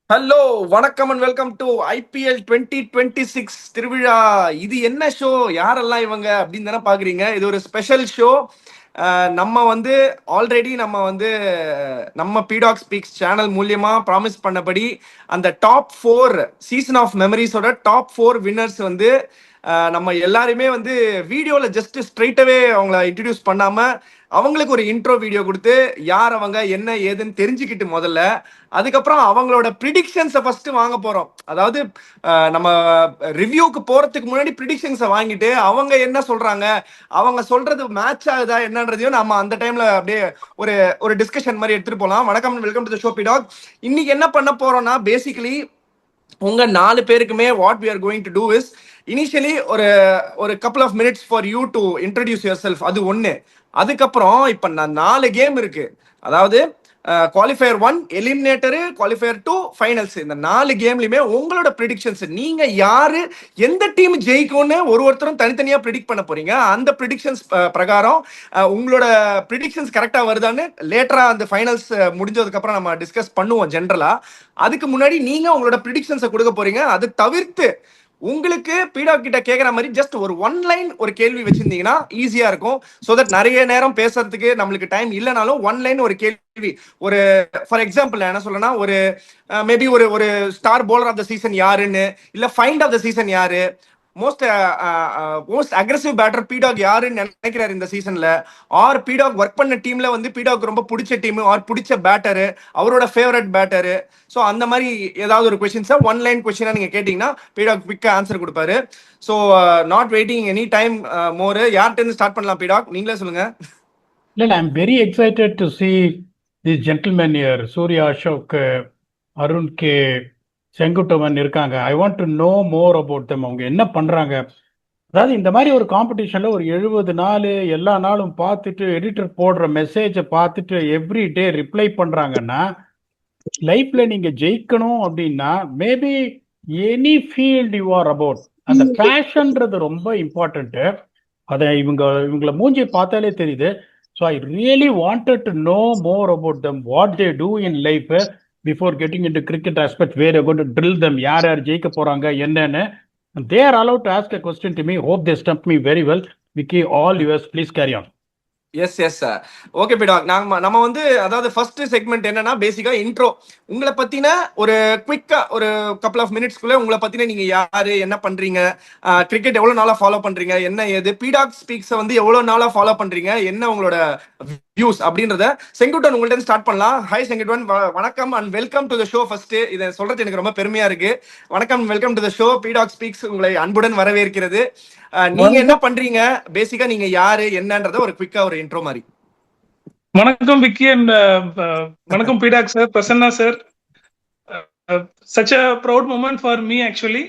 Hello, வணக்கம் and welcome to IPL 2026 திருவிழா. இது என்ன ஷோ? யாரெல்லாம் இவங்க அப்படின்னு தானே பாக்குறீங்க. இது ஒரு ஸ்பெஷல் ஷோ. நம்ம வந்து ஆல்ரெடி நம்ம பிடாக் ஸ்பீக்ஸ் சேனல் மூலியமா ப்ராமிஸ் பண்ணபடி அந்த டாப் 4 சீசன் ஆஃப் மெமரிஸோட டாப் 4 வின்னர்ஸ் நம்ம எல்லாருமே வீடியோல ஜஸ்ட் ஸ்ட்ரைட்டாவே அவங்கள இன்ட்ரடியூஸ் பண்ணாம அவங்களுக்கு ஒரு இன்ட்ரோ வீடியோ கொடுத்து யார் அவங்க என்ன ஏதுன்னு தெரிஞ்சுக்கிட்டு முதல்ல அதுக்கப்புறம் அவங்களோட ப்ரிடிக்ஷன்ஸை ஃபர்ஸ்ட் வாங்க போறோம். அதாவது நம்ம ரிவ்யூக்கு போறதுக்கு முன்னாடி ப்ரிடிக்ஷன்ஸை வாங்கிட்டு அவங்க என்ன சொல்றாங்க, அவங்க சொல்றது மேட்ச் ஆகுதா என்னன்றதையும் நம்ம அந்த டைம்ல அப்படியே ஒரு ஒரு டிஸ்கஷன் மாதிரி எடுத்துட்டு போலாம். வணக்கம், welcome to the show PDOG. இன்னைக்கு என்ன பண்ண போறோம்னா பேசிக்கலி உங்க 4 பேருக்குமே what we are going to do is initially ஒரு ஒரு couple of minutes for you to introduce yourself. அது ஒன்று. அதுக்கப்புறம் இப்போ நான் 4 கேம் இருக்கு. அதாவது குவாலிஃபயர் 1, எலிமினேட்டரு, குவாலிஃபயர் 2, ஃபைனல்ஸ். இந்த 4 கேம்லையுமே உங்களோட ப்ரிடிக்ஷன்ஸ், நீங்க யாரு எந்த டீம் ஜெயிக்கும்னு ஒருத்தரும் தனித்தனியா ப்ரிடிக்ட் பண்ண போறீங்க. அந்த ப்ரிடிக்ஷன்ஸ் பிரகாரம் உங்களோட ப்ரிடிக்ஷன்ஸ் கரெக்டா வருதான்னு லேட்டரா அந்த ஃபைனல்ஸ் முடிஞ்சதுக்கு அப்புறம் நம்ம டிஸ்கஸ் பண்ணுவோம் ஜென்ரலா. அதுக்கு முன்னாடி நீங்க உங்களோட ப்ரிடிக்ஷன்ஸை கொடுக்க போறீங்க. அது தவிர்த்து உங்களுக்கு பீடா கிட்ட கேட்குற மாதிரி ஜஸ்ட் ஒரு ஒன் லைன் ஒரு கேள்வி வச்சிருந்தீங்கன்னா ஈஸியா இருக்கும். ஸோ தட் நிறைய நேரம் பேசுறதுக்கு நம்மளுக்கு டைம் இல்லைனாலும் ஒன் லைன் ஒரு கேள்வி, ஒரு ஃபார் எக்ஸாம்பிள் என்ன சொல்லனா, ஒரு மேபி ஒரு ஒரு star bowler of the season யாருன்னு, இல்ல ஃபைண்ட் ஆஃப் த சீசன் யாரு, மோஸ்ட் அக்ரெசிவ் பேட்டர் பீடாக் யாருன்னு நினைக்கிறாரு இந்த சீசன்ல, ஆர் பீடாக் ஒர்க் பண்ண டீம்ல பீடாக் ரொம்ப பிடிச்ச டீம் ஆர் பிடிச்ச பேட்டரு, அவரோட ஃபேவரட் பேட்டரு. ஸோ அந்த மாதிரி ஏதாவது ஒரு கொஸ்டின்ஸை ஒன் லைன் கொஸ்டினா நீங்க கேட்டீங்கன்னா பீடாக் குவிக்கா ஆன்சர் கொடுப்பாரு. So not waiting any time more. யார்கிட்ட இருந்து ஸ்டார்ட் பண்ணலாம் பீடாக், நீங்களே சொல்லுங்க. இல்லை, I am very excited to see this gentleman year. Surya, Ashok, Arun K, Senguttavan இருக்காங்க. I want to know more about them. அவங்க என்ன பண்றாங்க? அதாவது இந்த மாதிரி ஒரு காம்படிஷன்ல ஒரு 70 நாள் எல்லா நாளும் பார்த்துட்டு எடிட்டர் போடுற மெசேஜை பார்த்துட்டு எவ்ரி டே ரிப்ளை பண்றாங்கன்னா, லைஃப்ல நீங்க ஜெயிக்கணும் அப்படின்னா maybe any field you are about, அந்த பேஷன்றது ரொம்ப இம்பார்ட்டன்ட். அதை இவங்கள மூஞ்சி பார்த்தாலே தெரியுது. So I really wanted to know more about them, what they do in life before getting in to cricket aspect, where going to drill them, யார் யார் ஜெயிக்க போறாங்க என்னன்னு. They are allowed to ask a question to me. Hope they stump me very well. Vicky, all yours. Please carry on. Yes yes sir. Okay பிடாக், நம்ம அதாவது first segment என்னன்னா பேசிக்கா இன்ட்ரோ. உங்களை பத்தின ஒரு குவிக்கா ஒரு கப்பல் ஆஃப் மினிட்ஸ்க்குள்ள உங்களை பத்தின நீங்க யாரு, என்ன பண்றீங்க, கிரிக்கெட் எவ்வளவு நாளா ஃபாலோ பண்றீங்க, என்ன ஏது, பீடாக் ஸ்பீக்ஸ் எவ்வளவு நாளா ஃபாலோ பண்றீங்க, என்ன உங்களோட வியூஸ் அப்படின்றத. செங்குட்டன் உங்கள்ட்ட ஸ்டார்ட் பண்ணலாம். ஹாய் செங்குட்டன், வணக்கம் and welcome to the show. First இதை சொல்றது எனக்கு ரொம்ப பெருமையா இருக்கு. வணக்கம், வெல்கம் டு த ஷோ. பீடாக் ஸ்பீக்ஸ் உங்களை அன்புடன் வரவேற்கிறது. நீங்க என்ன பண்றீங்க, பேசிக்கா நீங்க யாரு என்னன்றத ஒரு குவிக்கா ஒரு இன்ட்ரோ மாதிரி. வணக்கம் விக்கி அண்ட் வணக்கம் பீடாக் sir, Prasanna sir. Such a proud moment for me actually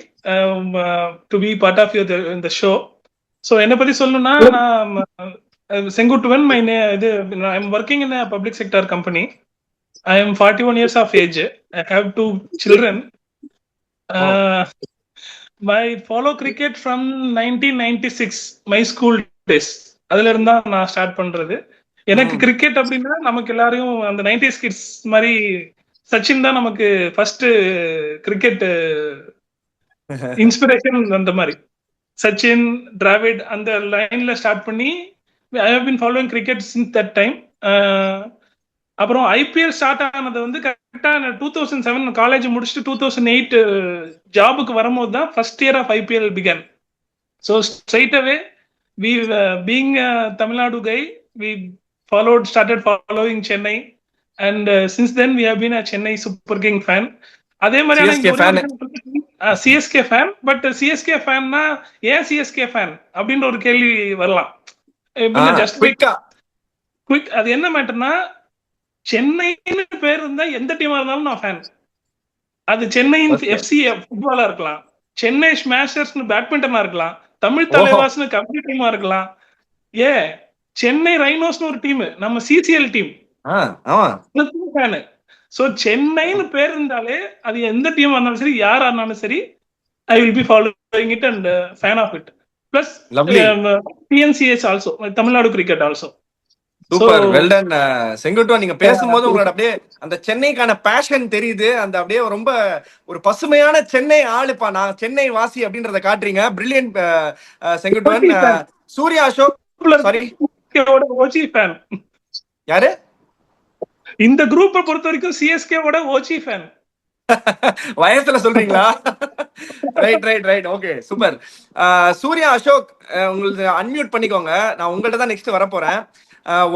to be part of in the show. So என்ன பத்தி சொல்லணும்னா, நான் Senguttuvan. I am working in a public sector company. I am 41 years of age. I have 2 children. I follow cricket from 1996, my school days. அதுல இருந்தா நான் start பண்றது. எனக்கு cricket அப்படின்னா நமக்கு எல்லாரையும் அந்த 90s கிட்ஸ் மாதிரி சச்சின் தான் நமக்கு ஃபர்ஸ்ட் கிரிக்கெட் இன்ஸ்பிரேஷன். அந்த மாதிரி சச்சின், டிராவிட் அந்த லைன்ல ஸ்டார்ட் பண்ணி I have been following cricket since that time. அப்புறம் ஐபிஎல் ஸ்டார்ட் ஆனது கரெக்டா 2007 காலேஜ் முடிச்சுட்டு 2008 ஜாபுக்கு வரும்போது தான் first year of IPL began. So straight away we being a Tamil Nadu guy, we started following Chennai, and since then we have been a Chennai Super King fan. அதே மாதிரி CSK fan. But CSK ஃபேன்னா ஏன் CSK fan அப்படின்ற ஒரு கேள்வி வரலாம். Just quick, அது என்ன மேட்டர்னா, சென்னைன்னு பேர் இருந்தா எந்த டீமா இருந்தாலும் நான் ஃபேன். அது சென்னை எஃப்சி ஃபுட்பாலா இருக்கலாம், சென்னை ஸ்மாஷர்ஸ் பேட்மிண்டனா இருக்கலாம், தமிழ் தலைவாஸ்னு கபடி டீமா இருக்கலாம், சென்னை ரைனோஸ்னு ஒரு டீம், நம்ம சிசிஎல் டீம். சோ சென்னைன்னு பேர் இருந்தாலே அது எந்த டீமா இருந்தாலும் சரி, யாரா இருந்தாலும் சரி, I will be following it and fan of it. Plus TNCS also, Tamil Nadu cricket also. So super well done Senguttuvan. நீங்க பேசும்போது உங்களோட அப்படியே அந்த சென்னைக்கான பேஷன் தெரியுது. அந்த அப்படியே ரொம்ப ஒரு பசுமையான சென்னை ஆளுப்பா, நான் சென்னை வாசி அப்படின்றத காட்டுறீங்க. Brilliant Senguttuvan. Surya Ashok, sorry OG fan. யாரு? இந்த குரூப்பை பொறுத்த வரைக்கும் சிஎஸ்கேவோட ஓஜி ஃபேன். வயசுல சொல்றீங்களா? Right right right, okay super. Surya Ashok, உங்களுக்கு அன்மியூட் பண்ணிக்கோங்க. நான் உங்கள்ட்ட தான் நெக்ஸ்ட் வர போறேன்.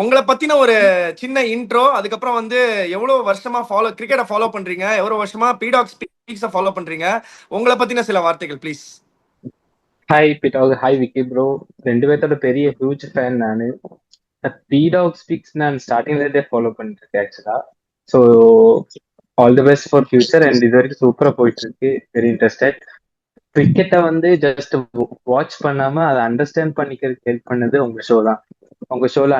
உங்களை பத்தின ஒரு சின்ன இன்ட்ரோ, அதுக்கப்புறம் வந்து எவ்வளவு வருஷமா கிரிக்கெட்டை ஃபாலோ பண்றீங்க, எவ்வளவு வருஷமா பீடாக் ஸ்பீக்ஸை ஃபாலோ பண்றீங்க, உங்களை பத்தின சில வார்த்தைகள் ப்ளீஸ். ஹாய் பிடாக், ஹாய் விக்கி ப்ரோ. ரெண்டு பேர்த்தோட பெரிய ஹியூஜ் ஃபேன் நான். பீடாக் ஸ்பீக்ஸ் நான் ஸ்டார்டிங்ல இருந்தே ஃபாலோ பண்ணிட்டு இருக்கேன் ஆக்சுவலா. So all the best for future. And இது வரைக்கும் சூப்பரா போயிட்டு இருக்கு. Very interested. கிரிக்கெட்டை வந்து ஜஸ்ட் வாட்ச் பண்ணாம அதை அண்டர்ஸ்டாண்ட் பண்ணிக்கிறதுக்கு ஹெல்ப் பண்ணது உங்க ஷோ தான். உங்க ஷோல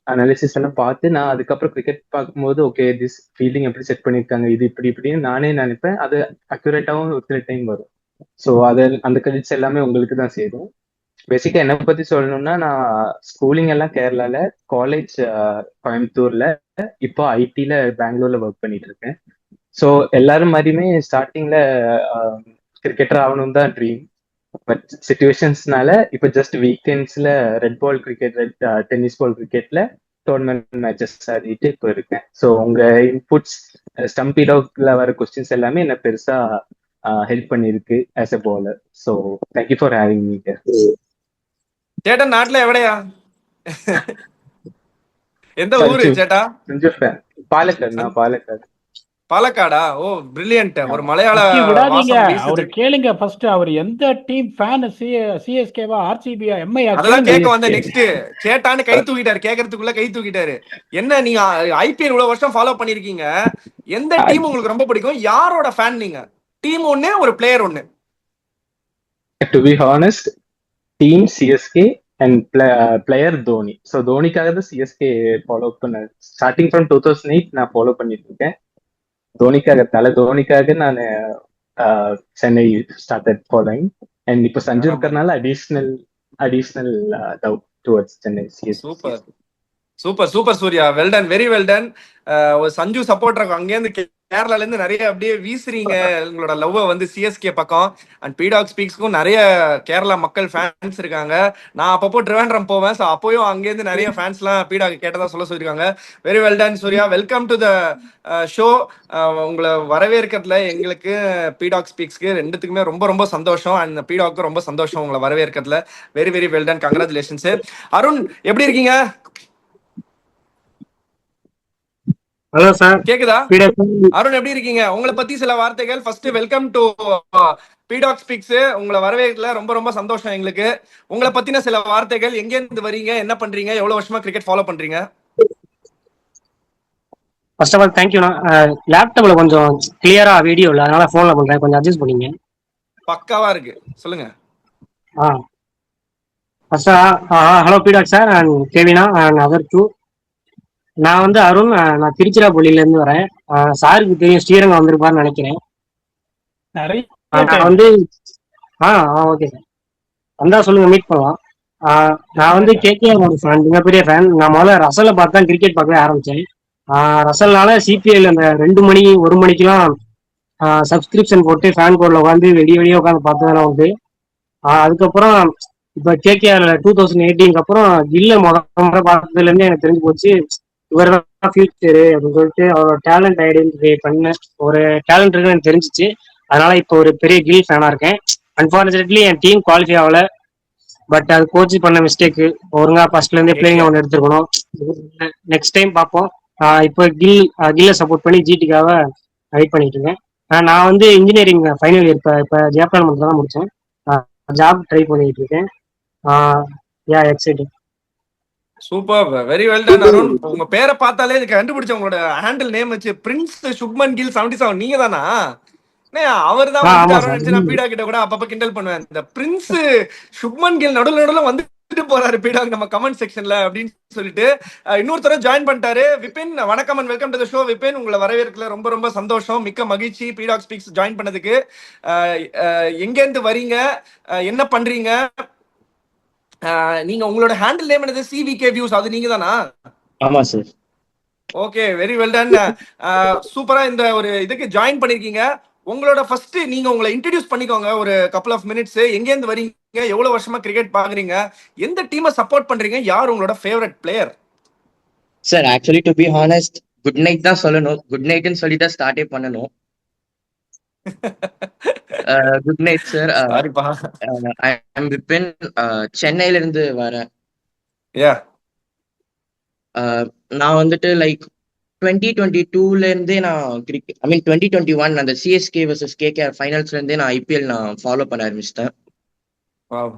அனாலிசிஸ் எல்லாம் பார்த்து நான் அதுக்கப்புறம் கிரிக்கெட் பார்க்கும்போது ஓகே திஸ் ஃபீல்டிங் எப்படி செட் பண்ணியிருக்காங்க, இது இப்படி இப்படின்னு நானே நினைப்பேன். அது அக்யூரேட்டாகவும் ஒரு சில டைம் வரும். ஸோ அது அந்த கிரெடிட்ஸ் எல்லாமே உங்களுக்கு தான் சேரும். பேசிக்கா என்னை பத்தி சொல்லணும்னா, நான் ஸ்கூலிங் எல்லாம் கேரளால, காலேஜ் கோயம்புத்தூர்ல, இப்போ ஐடில பெங்களூர்ல ஒர்க் பண்ணிட்டு இருக்கேன். ஸோ எல்லாரும் மாதிரியுமே ஸ்டார்டிங்ல கிரிக்கெட்டர் ஆகணும் தான் ட்ரீம். பட் சிச்சுவேஷன்ஸ்னால இப்போ ஜஸ்ட் வீக்கெண்ட்ஸ்ல red ball cricket, tennis ball கிரிக்கெட்ல டோர்னமெண்ட் மேட்சஸ் ஆடிட்டு இப்போ இருக்கேன். ஸோ உங்க இன்புட்ஸ் ஸ்டம்பீடாக்ல வர கொஸ்டின்ஸ் எல்லாமே என்ன பெருசா ஹெல்ப் பண்ணிருக்கு as a bowler. So thank you for having me here. சேட்டா நாட்டுல எവിടെயா? எந்த ஊரு சேட்டா? பாலக்காடு. நான் பாலக்காடு. பாலக்காடா? ஓ பிரில்லியன்ட். ஒரு மலையாள விடாதீங்க, வாசம் அவரு வீசுது. கேளுங்க ஃபர்ஸ்ட். அவர் எந்த டீம் ஃபேன்? சிஎஸ்கேவா, ஆர்சிபியா, எம்ஐயா? அதெல்லாம் கேட்க வந்த நெக்ஸ்ட். சேட்டான்னு கை தூக்கிட்டாரு, கேட்கறதுக்குள்ள கை தூக்கிட்டாரு. என்ன நீங்க ஐபிஎல் இவ்வளவு வருஷம் ஃபாலோ பண்ணிருக்கீங்க, எந்த டீம் உங்களுக்கு ரொம்ப பிடிக்கும்? யாரோட ஃபேன் நீங்க? டீம் ஒண்ணு, ஒரு பிளேயர் ஒண்ணு. To be honest, team CSK and player Dhoni. ஸோ தோனிக்காக தான் சிஎஸ்கே ஃபாலோ பண்ண ஸ்டார்டிங் ஃப்ரம் 2008 நான் ஃபாலோ பண்ணிட்டு இருக்கேன். தோனிக்காக நான் சென்னை ஸ்டார்டட் ஃபாலோயிங். அண்ட் இப்போ சஞ்சு இருக்கிறதுனால additional doubt towards Chennai CSK. Super super super Surya, well done, very well done. ஒரு சஞ்சு சப்போர்ட்டர் அங்கேருந்து கேரளால இருந்து நிறைய அப்படியே வீசுறீங்க உங்களோட லவ்வ வந்து சிஎஸ்கே பக்கம். அண்ட் பீடாக் ஸ்பீக்ஸ்க்கும் நிறைய கேரளா மக்கள் ஃபேன்ஸ் இருக்காங்க. நான் அப்பப்போ ட்ரிவாண்ட்ரம் போவேன். ஸோ அப்போயும் அங்கேருந்து நிறைய ஃபேன்ஸ்லாம் பீடாக் கேட்டதா சொல்லியிருக்காங்க. Very well done Surya, welcome to the show. உங்களை வரவேற்கிறதுல எங்களுக்கு பீடாக் ஸ்பீக்ஸ்க்கு ரெண்டுத்துக்குமே ரொம்ப ரொம்ப சந்தோஷம். அண்ட் பீடாக்கு ரொம்ப சந்தோஷம் உங்களை வரவேற்கிறதுல. Very very well done, congratulations. Arun எப்படி இருக்கீங்க? ஹலோ சார், கேக்குதா? அருண் எப்படி இருக்கீங்க? உங்களை பத்தி சில வார்த்தைகள். ஃபர்ஸ்ட் வெல்கம் டு பீடாக் ஸ்பீக்ஸ். உங்களை வரவேற்கல ரொம்ப ரொம்ப சந்தோஷம் எங்களுக்கு. உங்களை பத்தின சில வார்த்தைகள். எங்க இருந்து வரீங்க, என்ன பண்றீங்க, எவ்வளவு வருஷமா கிரிக்கெட் ஃபாலோ பண்றீங்க? ஃபர்ஸ்ட் ஆஃப் ஆல் தேங்க்யூண்ணா. லேப்டாப்ல கொஞ்சம் கிளியரா வீடியோ இல்லை, அதனால ஃபோன்ல பண்றேன், கொஞ்சம் அட்ஜஸ்ட் பண்ணிங்க. பக்காவா இருக்கு, சொல்லுங்க. ஃபர்ஸ்ட் ஹலோ பீடாக் sir, and Kevina and other two. நான் வந்து அருண், நான் திருச்சிராப்பள்ளியில இருந்து வரேன். சாருக்கு தெரியும், ஸ்ரீரங்கம் வந்திருப்பாருன்னு நினைக்கிறேன். நிறைய நான் வந்து ஓகே சார், வந்தா சொல்லுங்க, மீட் பண்ணலாம். நான் வந்து கேகேஆர் ஃபேன், மிகப்பெரிய ஃபேன். நான் முதல்ல ரசலை பார்த்து தான் கிரிக்கெட் பார்க்கவே ஆரம்பிச்சேன். ரசல்னால சிபிஎல் அந்த 2 மணி 1 மணிக்கெல்லாம் சப்ஸ்கிரிப்ஷன் போட்டு ஃபேன் கோட்ல உட்காந்து வெளியே உட்காந்து பார்த்ததெல்லாம் உண்டு. அதுக்கப்புறம் இப்போ கேகேஆர் 2018 அப்புறம் கில்ல முறை பார்த்ததுல இருந்து எனக்கு தெரிஞ்சு போச்சு, இவர் தான் ஃபியூச்சரு அப்படின்னு சொல்லிட்டு அவரோட டேலண்ட் ஐடென்டிஃபை பண்ண ஒரு டேலண்ட் இருக்குன்னு எனக்கு தெரிஞ்சிச்சு. அதனால இப்போ ஒரு பெரிய கில் ஃபேனா இருக்கேன். அன்பார்ச்சுனேட்லி என் டீம் குவாலிஃபை ஆகல. பட் அது கோச் பண்ண மிஸ்டேக். ஒழுங்கா ஃபர்ஸ்ட்ல இருந்தே பிளேயிங் ஒன்று எடுத்துருக்கணும். நெக்ஸ்ட் டைம் பார்ப்போம். இப்போ கில்ல சப்போர்ட் பண்ணி ஜிடிக்காக வெயிட் பண்ணிட்டு இருக்கேன். நான் வந்து இன்ஜினியரிங் ஃபைனல் இயர் இப்போ ஜப்பான் மட்டும் தான் முடிச்சேன். ஜாப் ட்ரை பண்ணிட்டு இருக்கேன். Exciting. Super, very well ton Arun. உங்க பேரை பார்த்தாலே இதுக்கு கண்டுபிடிச்ச உங்களோட ஹேண்டில் நேம் வச்சு பிரின்ஸ் சுப்மன் கில் 77 நீங்க தானா? அவர் தான் பீடா கிட்ட கூட அப்பப்ப கிண்டல் பண்ணுவேன், இந்த பிரின்ஸ் சுப்மன் கில் நடுவுல வந்துட்டு போறாரு பீடா நம்ம கமெண்ட் செக்ஷன்ல அப்படின்னு சொல்லிட்டு. இன்னொருத்தர ஜாயின் பண்ணிட்டாரு, விபின். வணக்கம் and welcome to the show Vipin. உங்களை வரவேற்கல ரொம்ப ரொம்ப சந்தோஷம், மிக்க மகிழ்ச்சி பீடாக் ஸ்பீக்ஸ் ஜாயின் பண்ணதுக்கு. எங்க இருந்து வரீங்க, என்ன பண்றீங்க? நீங்க உங்களோட ஹேண்டில் நேம் என்னது? சிவிகே வியூஸ், அது நீங்க தானா? ஆமா sir. Okay, very well ton. சூப்பரா இந்த ஒரு இதுக்கு ஜாயின் பண்ணிருக்கீங்க. உங்களோட ஃபர்ஸ்ட் நீங்க உங்களை இன்ட்ரடியூஸ் பண்ணிக்கோங்க ஒரு கப்புள் ஆஃப் மினிட்ஸ். எங்க இருந்து வரீங்க, எவ்வளவு வருஷமா கிரிக்கெட் பாக்குறீங்க, எந்த டீமை சப்போர்ட் பண்றீங்க, யார் உங்களோட favourite player? Sir actually to be honest good night தான் சொல்லணும். குட் நைட்னு சொல்லி தான் ஸ்டார்டே பண்ணணும். Good night sir. சாரிப்பா. ஐ அம் விபின். சென்னையில இருந்து வரேன். யா, நான் வந்துட்டு லைக் 2022ல இருந்தே நான் கிரிக்கெட், ஐ மீன் 2021 அந்த சிஎஸ்கே vs கேகேஆர் ஃபைனல்ஸ்ல இருந்தே நான் ஐபிஎல் நான் ஃபாலோ பண்ண ஆரம்பிச்சிட்டேன். வாவ்.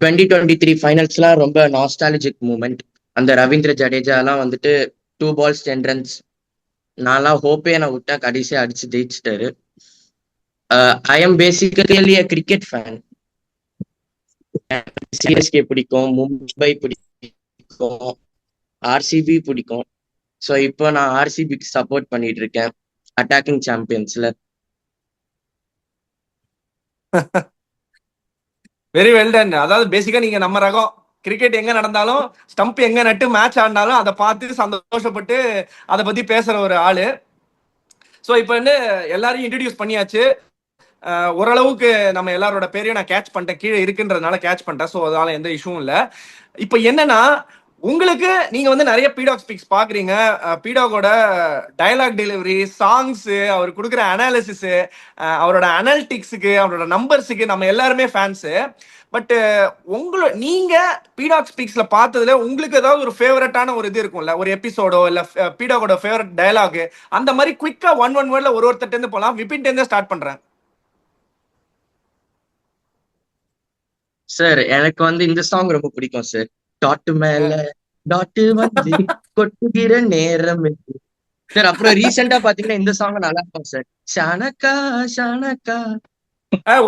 2023 ஃபைனல்ஸ்லாம் ரொம்ப நாஸ்டாலஜிக் மூமெண்ட். அந்த ரவீந்திர ஜடேஜாலாம் வந்துட்டு 2 balls 10 runs, நான்லாம் ஹோப்பே நான் விட்டா கடைசியா அடிச்சு ஜெயிச்சிட்டாரு. I am basically a cricket fan. CSK பிடிக்கும், மும்பை பிடிக்கும், ஆர்சிபி பிடிக்கும். ஸோ இப்போ நான் ஆர்சிபிக்கு சப்போர்ட் பண்ணிட்டு இருக்கேன் அட்டாக்கிங் சாம்பியன்ஸ்ல. Very well done. அதாவது பேசிக்கா நீங்க நம்ம ரகம், கிரிக்கெட் எங்க நடந்தாலும் ஸ்டம்ப் எங்க நட்டு மேட்ச் ஆடினாலும் அதை பார்த்து சந்தோஷப்பட்டு அதை பத்தி பேசுற ஒரு ஆளு. ஸோ இப்போ வந்து எல்லாரையும் இன்ட்ரடியூஸ் பண்ணியாச்சு. ஓரளவுக்கு நம்ம எல்லாரோட பேரையும் நான் கேட்ச் பண்ணிட்டேன், கீழே இருக்குன்றதுனால கேட்ச் பண்ணிட்டேன். ஸோ அதனால எந்த இஷ்யூவும் இல்லை. இப்போ என்னன்னா, உங்களுக்கு நீங்க வந்து நிறைய பீடாக் ஸ்பீக்ஸ் பாக்குறீங்க. பீடாகோட டயலாக் டெலிவரி, சாங்ஸ், அவர் கொடுக்குற அனாலிசிஸ், அவரோட அனாலிட்டிக்ஸுக்கு, அவரோட நம்பர்ஸுக்கு நம்ம எல்லாருமே ஃபேன்ஸு. பட் நீங்க பீடாக் ஸ்பீக்ஸ்ல பார்த்ததுல உங்களுக்கு ஏதாவது ஒரு ஃபேவரட்டான ஒரு இது இருக்கும்ல, ஒரு எபிசோடோ இல்ல பீடாகோட ஃபேவரட் டயலாக், அந்த மாதிரி குவிக்கா ஒன் வேர்ட்ல ஒருத்தர் இருந்து போலாம். விபின் இருந்து ஸ்டார்ட் பண்றேன். சார் எனக்கு வந்து இந்த சாங் ரொம்ப பிடிக்கும் சார். டாட்டு மேல டாட்டு வந்து கொட்டுகிற நேரம் சார். அப்புறம் ரீசெண்டா பாத்தீங்கன்னா இந்த சாங் நல்லா இருக்கும் சார். ஷானக்கா ஷானக்கா.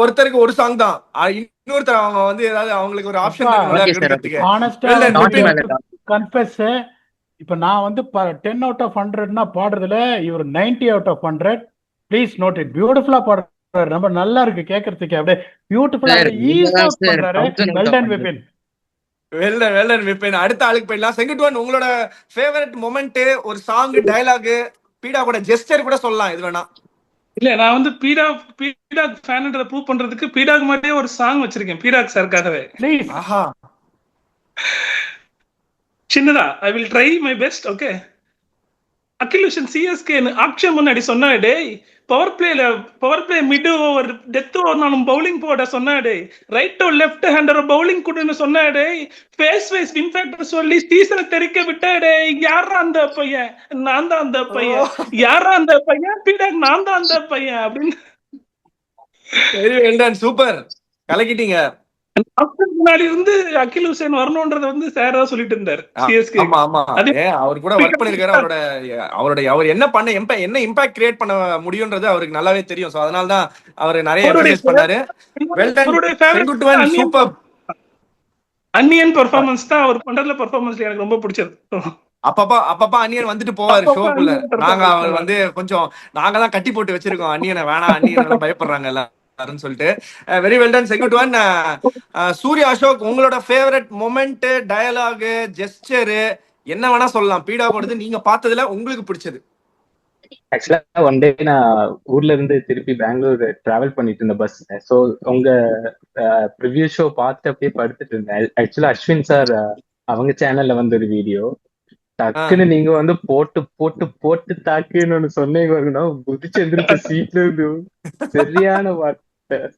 ஒருத்தருக்கு ஒரு சாங் தான், இன்னொருத்தர் அவங்க வந்து ஏதாவது அவங்களுக்கு ஒரு ஆப்ஷன் கன்ஃபெஸ். இப்ப நான் வந்து 10 out of 100னா பாடுறதுல இவர் 90 out of 100. Please note it. பியூட்டிஃபுல்லா பாடுறாரு, ரொம்ப நல்லா இருக்கு கேட்கறதுக்கு, அப்படியே பியூட்டிஃபுல்லா ஈஸியா பண்றாரு. Well done Vipin. Well done Vipin. அடுத்த ஆளுக்கு போயிடலாம். செங்குட்டுவன், உங்களோட ஃபேவரட் மொமெண்ட், ஒரு சாங், டயலாக், பீடாவோட ஜெஸ்டர் கூட சொல்லலாம், இது வேணா. இல்ல, நான் வந்து பீடாக் ஃபேன்ன்றத ப்ரூவ் பண்றதுக்கு பீடாக் மாதிரியே ஒரு சாங் வச்சிருக்கேன் பீடாக் சார்க்காகவே. ப்ளீஸ். ஆஹா, சின்னதா I will try my best. Okay. Akileshan சிஎஸ்கேன்னு ஆக்ஷன் முன்னாடி சொன்னா, டேய் power play mid over death over நானும் பவுலிங் போட சொன்னா, டேய் right or left hander bowling கொடுன்னு சொன்னா, டேய் ஃபேஸ் வைஸ் இன்ஃபேக்ட் சொல்லி சீசனை தெரிக்க விட்டா, டேய் யாரா அந்த பையன், நான் தான் அந்த பையன், யாரா அந்த பையன், பீடாக் நான் தான் அந்த பையன் அப்படின்னு. வெரி வெல் டன், சூப்பர், கலக்கிட்டீங்க. முன்னாடி வந்து அகில் ஹுசேன் வரணும்ன்றத வந்து சாரா சொல்லிட்டு இருந்தாரு சிஎஸ்கே. ஆமா ஆமா, அவர் கூட ஒர்க் பண்ணிருக்காரு. அவர் என்ன இம்பாக்ட் கிரியேட் பண்ண முடியும்ன்றது அவருக்கு நல்லாவே தெரியும். சோ அதனால தான் அவர் நிறைய எக்ஸர்சைஸ் பண்ணாரு. Well done Senguttuvan, super. Anniyan performance தான் அவர் பண்றதுல பெர்ஃபார்மன்ஸ் எனக்கு ரொம்ப பிடிச்சது. அப்பப்பா அன்னியன் வந்துட்டு போவாரு ஷோக்குள்ள. நாங்க அவர் வந்து கொஞ்சம் நாங்கதான் கட்டி போட்டு வச்சிருக்கோம், அன்னியனை வேணாம், அன்னியன் பயப்படுறாங்க எல்லாம் சொல்லிட்டு. Very well done Senguttuvan. Surya Ashok, உங்களோட ஃபேவரட் மொமெண்ட், டயலாக், ஜெஸ்டர் என்ன வேணா சொல்லலாம். பீடாவோடது நீங்க பார்த்ததுல உங்களுக்கு பிடிச்சது. ஆக்சுவலா ஒன் டே நான் ஊர்ல இருந்து திருப்பி பெங்களூர் டிராவல் பண்ணிட்டு இருந்தேன் பஸ்ல. ஸோ உங்க ப்ரிவியூ ஷோ பார்த்து அப்படியே படுத்துட்டு இருந்தேன். ஆக்சுவலா அஸ்வின் சார் அவங்க சேனல்ல வந்து ஒரு வீடியோ, டக்குன்னு நீங்க வந்து போட்டு போட்டு போட்டு தாக்குன்னு ஒண்ணு சொன்னீங்க, குதிச்சு எந்திரிச்ச சீட்ல இருந்து. சரியான வார்த்தை,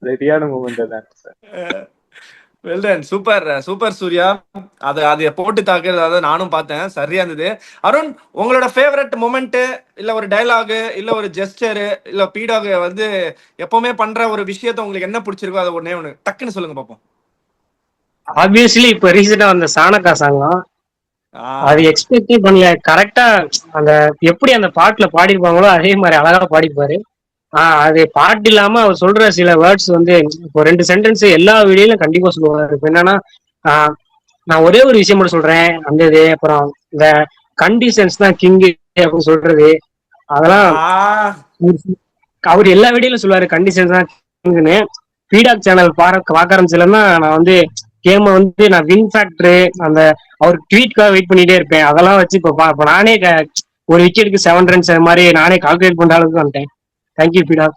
சரியான மூமெண்ட் தான் sir. Well done, super super Surya. அது போட்டு தாக்குறது, அதை நானும் பார்த்தேன், சரியா இருந்தது. அருண், உங்களோட ஃபேவரட் மொமெண்ட், இல்ல ஒரு டயலாக், இல்ல ஒரு ஜெஸ்டர், இல்ல பீடாக் வந்து எப்பவுமே பண்ற ஒரு விஷயத்த உங்களுக்கு என்ன பிடிச்சிருக்கோ அதை ஒண்ணு டக்குன்னு சொல்லுங்க பாப்போம். ஆப்வியஸ்லி இப்ப ரீசெண்டா அந்த சாணக்கா சாங் தான். அது எக்ஸ்பெக்டே பண்ணல. கரெக்டா அந்த எப்படி அந்த பாட்டுல பாடிருப்பாங்களோ அதே மாதிரி அழகா பாடிப்பாரு. அது பாட்டு இல்லாம அவர் சொல்ற சில வேர்ட்ஸ் வந்து இப்போ 2 சென்டென்ஸ் எல்லா வீடியோலும் கண்டிப்பா சொல்லுவாரு. இப்ப என்னன்னா, நான் ஒரே ஒரு விஷயம் மட்டும் சொல்றேன், அந்த இது அப்புறம் இந்த கண்டிஷன்ஸ் தான் கிங் அப்படின்னு சொல்றது, அதெல்லாம் அவர் எல்லா வீடியோலும் சொல்லுவாரு கண்டிஷன்ஸ் தான் கிங்னு. பீடாக் சேனல் பார்க்க ஆரம்பிச்சதுலன்னா நான் வந்து கேம் வந்து நான் வின் ஃபேக்டர் அந்த அவர் ட்வீட்காக வெயிட் பண்ணிட்டே இருப்பேன். அதெல்லாம் வச்சு இப்போ நானே ஒரு விக்கெட்டுக்கு 7 ரன்ஸ் அது மாதிரி நானே கால்குலேட் பண்ற அளவுக்கு வந்துட்டேன். தேங்க்யூ பீடா.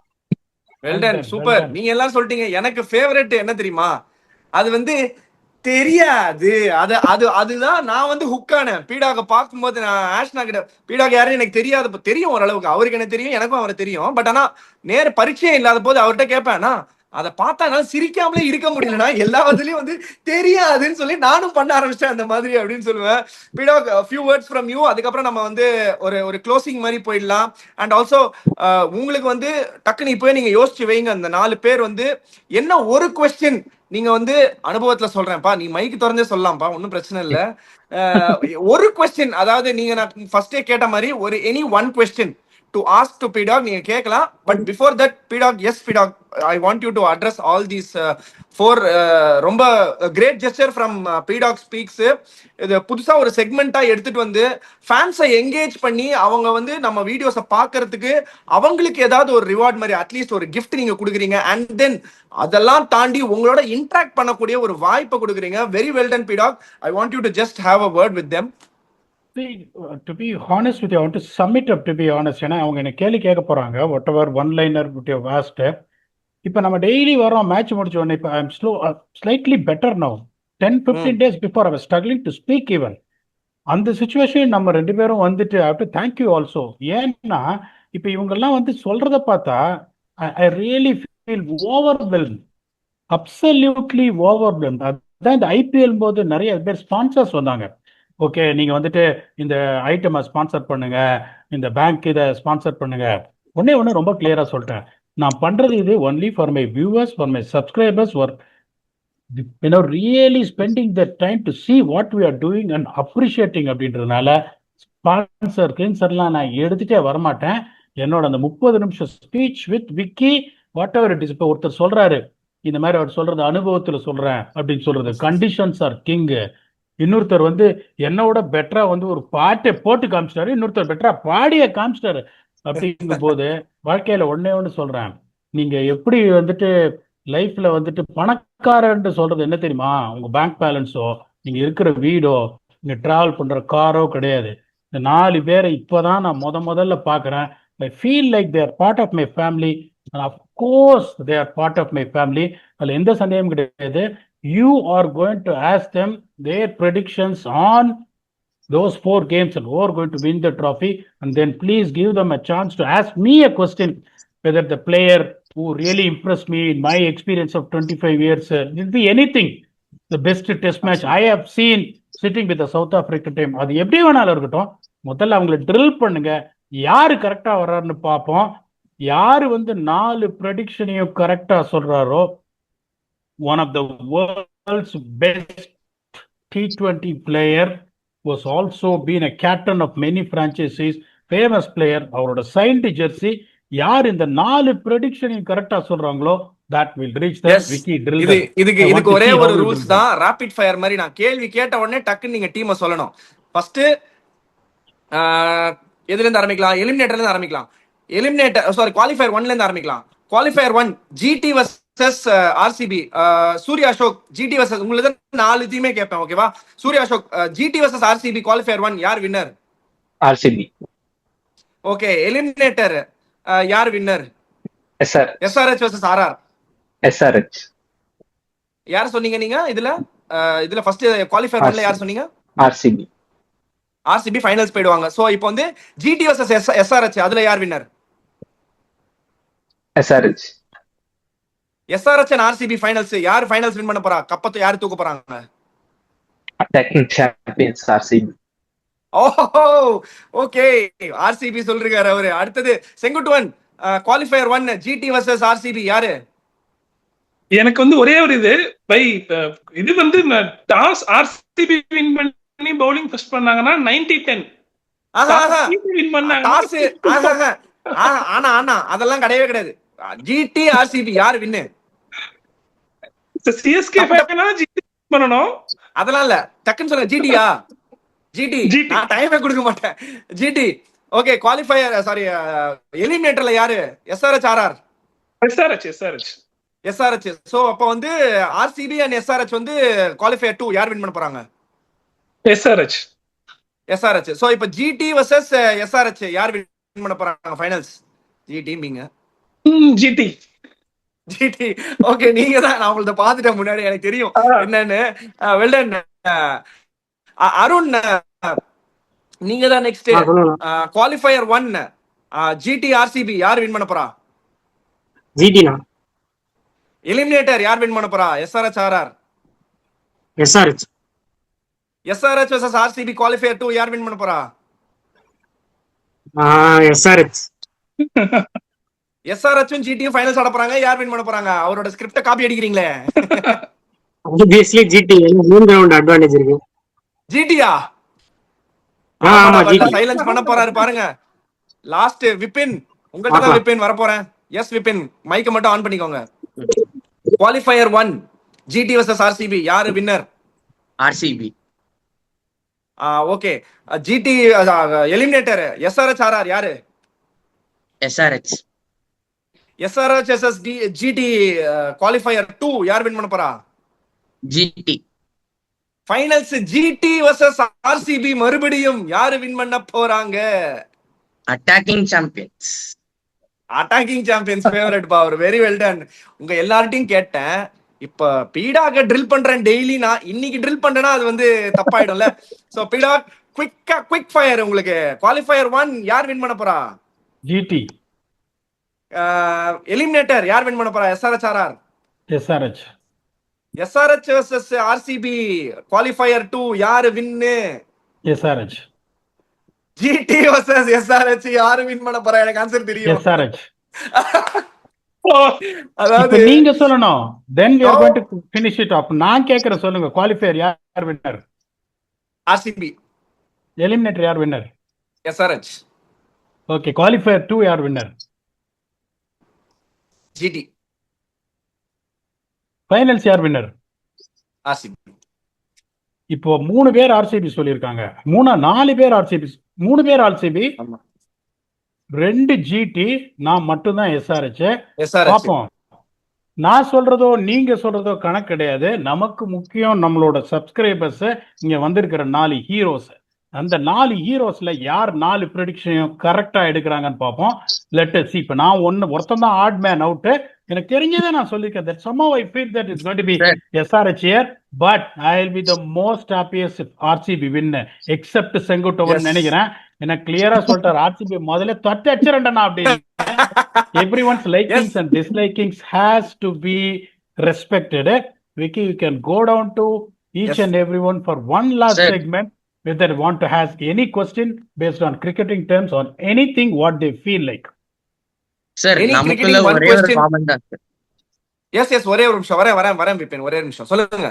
Well done, super. நீங்க எல்லாம் சொல்லிட்டீங்க. எனக்கு ஃபேவரட் என்ன தெரியுமா? அது வந்து தெரியாது. அதுதான் நான் வந்து ஹுக்கானேன். பீடாக பார்க்கும்போது நான் ஆஷ்னா கிட்ட பீடாக யாரும் எனக்கு தெரியாது, தெரியும் ஓரளவுக்கு. அவருக்கு எனக்கு தெரியும், எனக்கும் அவரை தெரியும். பட் ஆனா நேர பரிச்சயம் இல்லாத போது அவர்கிட்ட கேட்பேன், அதை பார்த்தா என்னால சிரிக்காமலே இருக்க முடியலனா எல்லா வயதுலயும் வந்து தெரியாதுன்னு சொல்லி நானும் பண்ண ஆரம்பிச்சேன் அந்த மாதிரி அப்படின்னு சொல்லுவேன். பீடாக், ஃபியூ வேர்ட்ஸ் ஃப்ரம் யூ. அதுக்கப்புறம் நம்ம வந்து ஒரு க்ளோசிங் மாதிரி போயிடலாம். அண்ட் ஆல்சோ உங்களுக்கு வந்து டக்குன்னு இப்போ நீங்க யோசிச்சு வைங்க. அந்த 4 பேர் வந்து என்ன ஒரு கொஸ்டின் நீங்க வந்து அனுபவத்துல சொல்றேன்ப்பா, நீ மைக்கு திறந்தே சொல்லலாம்ப்பா, ஒன்றும் பிரச்சனை இல்லை. ஒரு கொஸ்டின், அதாவது நீங்க நான் ஃபர்ஸ்டே கேட்ட மாதிரி ஒரு any one question to ask to PDOG நீங்க கேட்கலாம். But before that PDOG, yes PDOG, I want you to address all these four ரொம்ப great gesture from PDOG speaks. இது புதுசா ஒரு செக்மெண்டா எடுத்துட்டு வந்து ஃபேன்ஸை என்கேஜ் பண்ணி அவங்க வந்து நம்ம வீடியோஸை பார்க்கறதுக்கு அவங்களுக்கு ஏதாவது ஒரு ரிவார்ட் மாதிரி அட்லீஸ்ட் ஒரு கிஃப்ட் நீங்க கொடுக்குறீங்க. அண்ட் தென் அதெல்லாம் தாண்டி உங்களோட இன்ட்ராக்ட் பண்ணக்கூடிய ஒரு வாய்ப்பை கொடுக்குறீங்க. Very well ton PDOG. I want you to just have a word with them. To be honest with you, I want to sum it up, to be honest. ஏன்னா அவங்க என்ன கேள்வி கேட்க போறாங்க, whatever one liner with your vast. இப்போ நம்ம daily வரோம், match முடிச்ச உடனே இப்போ I'm slightly better now. 10-15 days before I was struggling to speak even. அந்த சுச்சுவேஷன் நம்ம 2 பேரும் வந்துட்டு I have to thank you also. ஏன்னா இப்போ இவங்கெல்லாம் வந்து சொல்றத பார்த்தா I really feel overwhelmed, absolutely overwhelmed. அதான் இந்த ஐபிஎல் போது நிறைய பேர் ஸ்பான்சர்ஸ் வந்தாங்க. ஓகே, நீங்க வந்துட்டு இந்த ஐட்டமை ஸ்பான்சர் பண்ணுங்க, இந்த பேங்க் இதை ஸ்பான்சர் பண்ணுங்க. ஒண்ணு ரொம்ப கிளியரா சொல்லிட்டேன், நான் பண்றது இது only for my viewers, for my subscribers, for really spending the time to see what we are doing and appreciating. அப்படின்றதுனால ஸ்பான்சர்லாம் நான் எடுத்துட்டே வரமாட்டேன். என்னோட அந்த 30 நிமிஷம் speech with Vicky, whatever it is. இப்போ ஒருத்தர் சொல்றாரு இந்த மாதிரி, அவர் சொல்றது அனுபவத்துல சொல்றேன் அப்படின்னு சொல்றது, கண்டிஷன்ஸ் ஆர் கிங். இன்னொருத்தர் வந்து என்னோட பெட்டரா வந்து ஒரு பாட்டை போட்டு காமிச்சிட்டாரு, இன்னொருத்தர் பெட்டரா பாடிய காமிச்சிட்டாரு. அப்படிங்கும் போது வாழ்க்கையில ஒண்ணு சொல்றேன், நீங்க எப்படி வந்துட்டு லைஃப்ல வந்துட்டு பணக்காரன்னு சொல்றது என்ன தெரியுமா? உங்க பேங்க் பேலன்ஸோ, நீங்க இருக்கிற வீடோ, நீங்க டிராவல் பண்ற காரோ கிடையாது. இந்த 4 பேரை இப்பதான் நான் முதல்ல பாக்குறேன். I feel like they are part of my family. Of course they are part of my family. அதுல எந்த சந்தேகமும் கிடையாது. You are going to ask them their predictions on those 4 games and who are going to win the trophy, and then please give them a chance to ask me a question whether the player who really impressed me in my experience of 25 years, will be anything, the best test match I have seen sitting with the South African team. அது எப்படி வேணாலும் இருக்கட்டும், முதல்ல அவங்களை drill பண்ணுங்க, யாரு கரெக்டா வர்றாருன்னு பார்ப்போம். யாரு வந்து 4 ப்ரெடிக்ஷனையும் கரெக்டா சொல்றாரோ, one of the world's best T20 player, was also been a captain of many franchises, famous player. அவரோட signed jersey யார் இந்த 4 ப்ரெடிக்ஷனையும் கரெக்டா சொல்றாங்களோ, that will reach the wiki drill. இதுக்கு ஒரே ஒரு ரூல்ஸ் தான், ராபிட் ஃபயர் மாதிரி. நான் கேள்வி கேட்ட உடனே டக்குன்னு நீங்க டீமை சொல்லணும். ஃபர்ஸ்ட் எதுல இருந்து ஆரம்பிக்கலாம்? எலிமினேட்டர்ல இருந்து ஆரம்பிக்கலாம். குவாலிஃபயர் 1ல இருந்து ஆரம்பிக்கலாம். Qualifier 1 GT versus RCB. Surya Ashok GT versus, உங்களுக்கு 4 டீமே கேட்பேன், ஓகேவா? Surya Ashok, GT versus RCB qualifier 1 யார் வின்னர்? ஆர்சிபி. ஓகே, எலிமினேட்டர் யார் winner? SRH versus RR. SRH. யார் சொன்னீங்க நீங்க? இதுல ஃபர்ஸ்ட் குவாலிஃபயர் 1ல யார் சொன்னீங்க? ஆர்சிபி. ஆர்சிபி ஃபைனல்ஸ் போயிடுவாங்க. சோ இப்போ வந்து ஜிடி வர்சஸ் எஸ்ஆர்எச், அதுல யார் winner? SRH. SRH and RCB finals, யார் ஃபைனல்ஸ் வின் பண்ண போறா? கப்பத்தை யார் தூக்க போறாங்க? Attacking champions RCB. ஓஹோ, ஓகே, ஆர்சிபி சொல்றாரு அவரு. அடுத்தது Senguttuvan, qualifier 1 GT versus RCB, யாரு? எனக்கு வந்து ஒரே ஒரு இது வந்து டாஸ் ஆர்சிபி வின் பண்ணி பவுலிங் ஃபர்ஸ்ட் பண்ணாங்கன்னா 90-10 வின் பண்ணாங்க. ஆனா அதெல்லாம் கிடையவே கிடையாது. ஜிடி ஆர்சிபி யார் வின்னு? சிஎஸ்கே ஃபேனா ஜிடி பண்ணனும். அதெல்லாம் இல்ல, டக்குன்னு சொல்லுங்க. ஜிடியா? ஜிடி. நான் டைமே கொடுக்க மாட்டேன். ஜிடி. ஓகே, குவாலிஃபயர் எலிமினேட்டர்ல யாரு? SRH RR. SRH. SRH. So அப்ப வந்து ஆர்சிபி அண்ட் எஸ்ஆர்ஹெச் வந்து குவாலிஃபயர் 2 யார் வின் பண்ண போறாங்க? எஸ்ஆர்ஹெச். எஸ்ஆர்ஹெச். சோ இப்ப ஜிடி வர்சஸ் எஸ்ஆர்ஹெச் யார் வின் பண்ண போறாங்க ஃபைனல்ஸ்? ஜிடி மீங்க. ஜிடி. ஜிடி. ஓகே, நீங்க தான். நான் உங்கள்ட்ட பாத்துட்டேன் முன்னாடி, எனக்கு தெரியும் என்னன்னு. வெல்டன். அருண், நீங்க தான் நெக்ஸ்ட். குவாலிஃபயர் 1 ஜிடி ஆர்சிபி யார் வின் பண்ண போறா? ஜிடினா. எலிமினேட்டர் யார் வின் பண்ண போறா? SRH RR? SRH. SRH versus RCB qualifier 2 யார் வின் பண்ண போறா? எஸ்ஆர்ஹெச். எஸ்ஆர்ஹெச்சும் ஜிடியும் ஃபைனல்ஸ் ஆட போறாங்க. யார் வின் பண்ண போறாங்க? அவரோட ஸ்கிரிப்ட காப்பி அடிக்கிறீங்களே. Obviously GT. Home ground advantage இருக்கு. ஜிடியா? ஆமா ஜிடி. சைலன்ஸ் பண்ண போறாரு பாருங்க. லாஸ்ட் விபின், உங்கள்ட்ட தான் விபின் வர போறேன். எஸ் விபின், மைக்க மட்டும் ஆன் பண்ணிக்கோங்க. குவாலிஃபயர் 1 ஜிடி வர்சஸ் ஆர்சிபி யாரு winner? RCB. Okay. GT eliminator SRH RR யாரு? SRH. SRH versus GT qualifier 2 யார் வின் பண்ண போறா? GT. Finals GT versus RCB மறுபடியும் யாரு வின் பண்ண போறாங்க? Attacking champions. Attacking champions favourite power. Very well done. உங்க எல்லார்ட்டையும் கேட்டேன். இப்ப பீடாக ட்ரில் பண்றேன் டெய்லி. நான் இன்னைக்கு ட்ரில் பண்றேன்னா அது வந்து தப்பாயிடும்ல. சோ பீடா, குவிக் ஃபயர். உங்களுக்கு குவாலிஃபயர் 1 யார் வின் பண்ண போறா? ஜிடி. எலிமினேட்டர் யார் வின் பண்ண போறா? SRH RR? SRH. SRH versus RCB qualifier 2 யாரு win? SRH. GT versus SRH யாரு வின் பண்ண போறா? எனக்கு ஆன்சர் தெரியும். எஸ்ஆர்ஹெச். அதாவது நீங்க சொல்லணும். then we are going to finish it up. நான் கேக்குற சொல்லுங்க. குவாலிஃபயர் யார் வின்னர்? ஆர்சிபி. எலிமினேட்டர் யார் வின்னர்? எஸ்ஆர்ஹெச். ஓகே. குவாலிஃபயர் 2 யார் வின்னர்? ஜிடி. ஃபைனல்ஸ் யார் வின்னர்? ஆர்சிபி. இப்போ 3 பேர் ஆர்சிபி சொல்லியிருக்காங்க. 4 பேர் ஆர்சிபி. 3 பேர் ஆர்சிபி, 2 ஜிடி, நான் மட்டும்தான் எஸ்ஆர்ஹெச். எஸ்ஆர்ஹெச். பார்ப்போம். நான் சொல்றதோ நீங்க சொல்றதோ கணக்கு கிடையாது. நமக்கு முக்கியம் நம்மளோட சப்ஸ்கிரைபர்ஸ். இங்க வந்திருக்கிற 4 ஹீரோஸ். அந்த 4 ஹீரோஸ்ல யார் 4 ப்ரெடிக்ஷனையும் கரெக்டா எடுக்கிறாங்கன்னு பார்ப்போம். Let us see. இப்ப நான் ஒருத்தன் தான் ஆட் மேன் அவுட். எனக்கு தெரிஞ்சதை நான் சொல்லியிருக்கேன். that somehow I feel that it's going to be SRH here, but I'll be the most happiest if RCB win except Senguttuvan நினைக்கிறேன். எனக்கு கிளியரா சொல்லிட்டார். RCB முதல்ல தொட்டு அடிச்சிரண்டா அப்படின்னு. Everyone's likings and dislikings has to be respected. Vicky, you can go down to each and everyone for one last segment whether they want to ask any question based on cricketing terms on anything what they feel like. Sir, நமக்குள்ள ஒரே ஒரு comment தான் sir. S ஒரே ஒரு நிமிஷம் வரேன் விபின், ஒரே நிமிஷம் சொல்லுங்க.